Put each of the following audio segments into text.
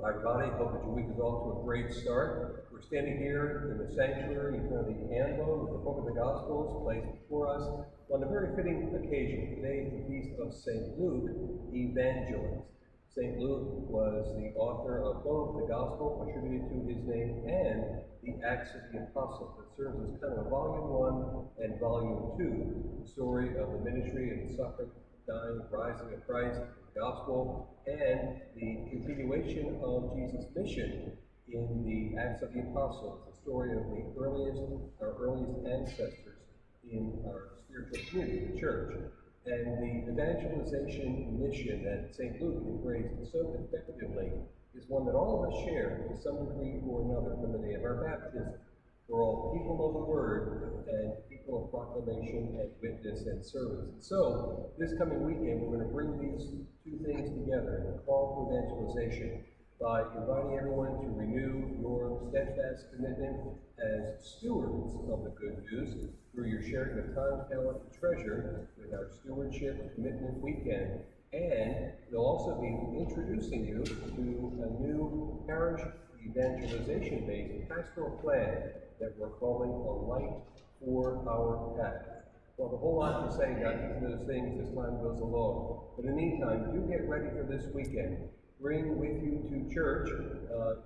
Hi everybody, hope that your week is off to a great start. We're standing here in the sanctuary in front of the anvil with the book of the Gospels placed before us on a very fitting occasion. Today is the feast of St. Luke, Evangelist. St. Luke was the author of both the Gospel attributed to his name and the Acts of the Apostles. That serves as kind of a volume 1 and volume 2, the story of the ministry and suffering, dying, rising of Christ, the gospel, and the continuation of Jesus' mission in the Acts of the Apostles, the story of our earliest ancestors in our spiritual community, the church. And the evangelization mission that St. Luke embraced so effectively is one that all of us share to some degree or another from the day of our baptism. We're all people of the word and people of proclamation and witness and service. And so, this coming weekend, we're going to bring these two things together in a call to evangelization by inviting everyone to renew your steadfast commitment as stewards of the good news through your sharing of time, talent, and treasure with our Stewardship Commitment Weekend. And they'll also be introducing you to a new parish evangelization-based pastoral plan that we're calling A Light for Our Path. Well, a whole lot to say about each of those things as time goes along. But in the meantime, do get ready for this weekend. Bring with you to church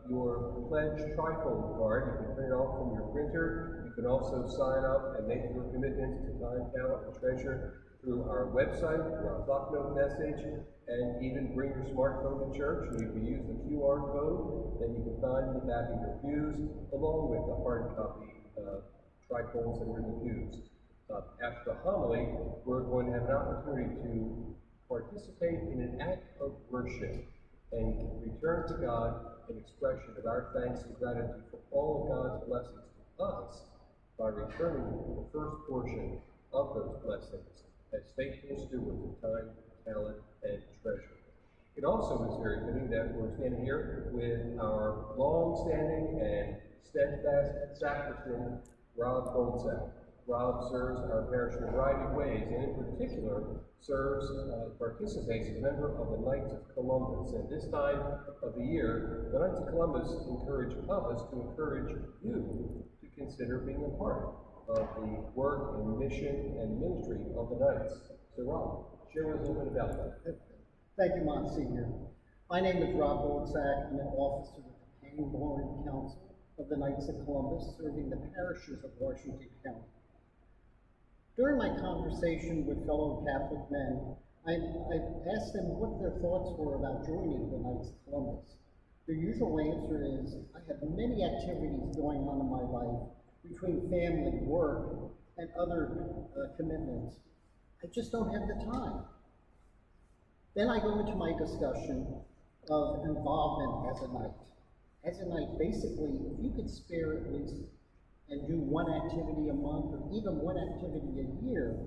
your pledge trifold card. You can print it off from your printer. You can also sign up and make your commitments to time, talent, and treasure through our website, through our clock note message, and even bring your smartphone to church. And you can use the QR code that you can find in the back of your pews, along with the hard copy trifolds that are in the pews. After the homily, we're going to have an opportunity to participate in an act of worship and return to God an expression of our thanks and gratitude for all of God's blessings to us by returning the first portion of those blessings as faithful stewards of time, talent, and treasure. It also is very fitting that we're standing here with our long-standing and steadfast sacristan, Rob Goldsack. Rob serves our parish in a variety of ways, and in particular participates as a member of the Knights of Columbus. And this time of the year, the Knights of Columbus encourage us to encourage you to consider being a part of the work and mission and ministry of the Knights. So Rob, share with us a little bit about that. Thank you, Monsignor. My name is Rob Goldsack. I'm an officer with the Pangbourne Council of the Knights of Columbus, serving the parishes of Washington County. During my conversation with fellow Catholic men, I asked them what their thoughts were about joining the Knights of Columbus. Their usual answer is, I have many activities going on in my life between family, work, and other commitments. I just don't have the time. Then I go into my discussion of involvement as a knight. As a knight, basically, if you could spare at least and do one activity a month or even one activity a year,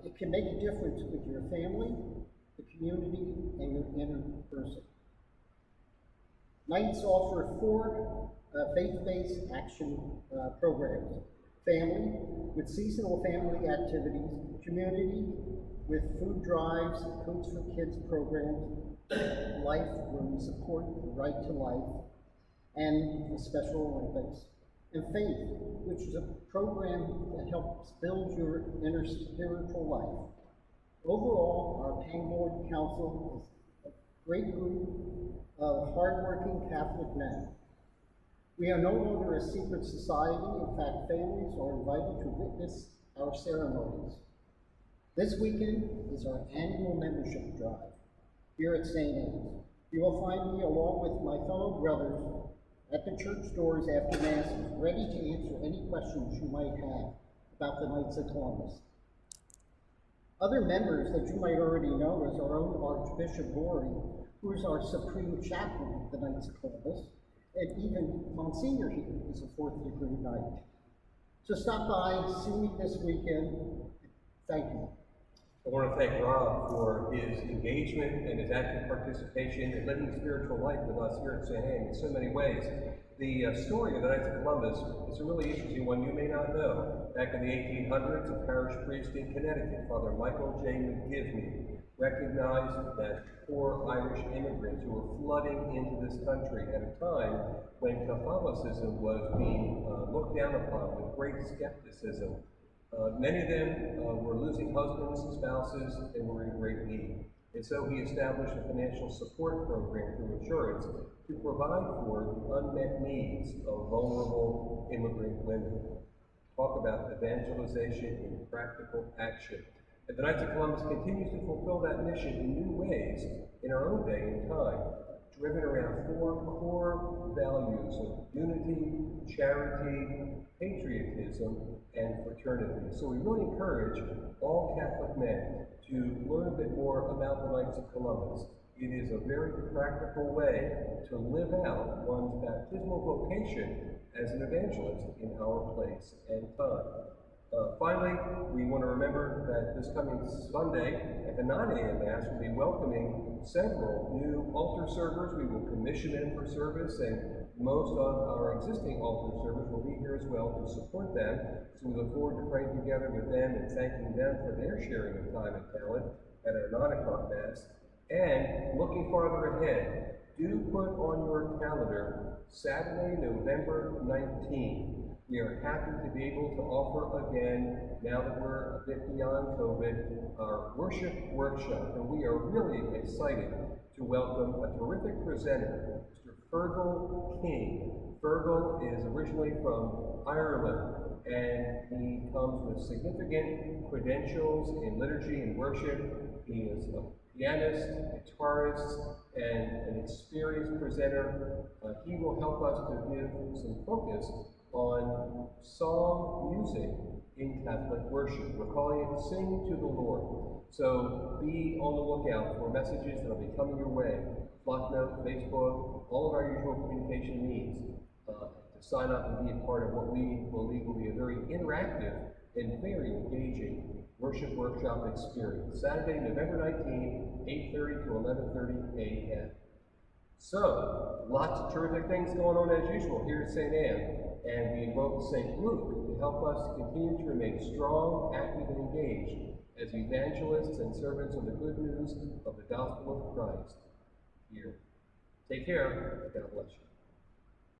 it can make a difference with your family, the community, and your inner person. Knights offer 4 faith-based action programs. Family, with seasonal family activities. Community, with food drives, Coats for Kids programs. Life, where we support the right to life, and the Special Olympics. And Faith, which is a program that helps build your inner spiritual life. Overall, our Pangbourne Council is a great group of hardworking Catholic men. We are no longer a secret society. In fact, families are invited to witness our ceremonies. This weekend is our annual membership drive here at St. Anne's. You will find me along with my fellow brothers at the church doors after Masses, ready to answer any questions you might have about the Knights of Columbus. Other members that you might already know is our own Archbishop Gorey, who is our Supreme Chaplain of the Knights of Columbus, and even Monsignor here is a 4th degree knight. So stop by, see me this weekend. Thank you. I want to thank Rob for his engagement and his active participation in living spiritual life with us here at St. Anne in so many ways. The story of the Knights of Columbus is a really interesting one you may not know. Back in the 1800s, a parish priest in Connecticut, Father Michael J. McGivney, recognized that poor Irish immigrants who were flooding into this country at a time when Catholicism was being looked down upon with great skepticism. Many of them were losing husbands, spouses, and were in great need. And so he established a financial support program through insurance to provide for the unmet needs of vulnerable immigrant women. Talk about evangelization in practical action. And the Knights of Columbus continues to fulfill that mission in new ways in our own day and time, driven around 4 core values of unity, charity, patriotism, and fraternity. So we really encourage all Catholic men to learn a bit more about the Knights of Columbus. It is a very practical way to live out one's baptismal vocation as an evangelist in our place and time. Finally, we want to remember that this coming Sunday at the 9 a.m. Mass, we'll be welcoming several new altar servers. We will commission them for service, and most of our existing altar servers will be here as well to support them. So we look forward to praying together with them and thanking them for their sharing of time and talent at our 9 o'clock Mass. And looking farther ahead, do put on your calendar Saturday, November 19th. We are happy to be able to offer again, now that we're a bit beyond COVID, our worship workshop. And we are really excited to welcome a terrific presenter, Mr. Fergal King. Fergal is originally from Ireland, and he comes with significant credentials in liturgy and worship. He is a pianist, guitarist, and an experienced presenter. He will help us to give some focus on song music in Catholic worship. We're calling it Sing to the Lord. So be on the lookout for messages that will be coming your way. Flocknote, Facebook, all of our usual communication means to sign up and be a part of what we believe will be a very interactive and very engaging worship workshop experience. Saturday, November 19th, 8:30 to 11:30 a.m. So, lots of terrific things going on as usual here at St. Anne, and we invoke St. Luke to help us to continue to remain strong, active, and engaged as evangelists and servants of the good news of the gospel of Christ here. Take care. God bless you.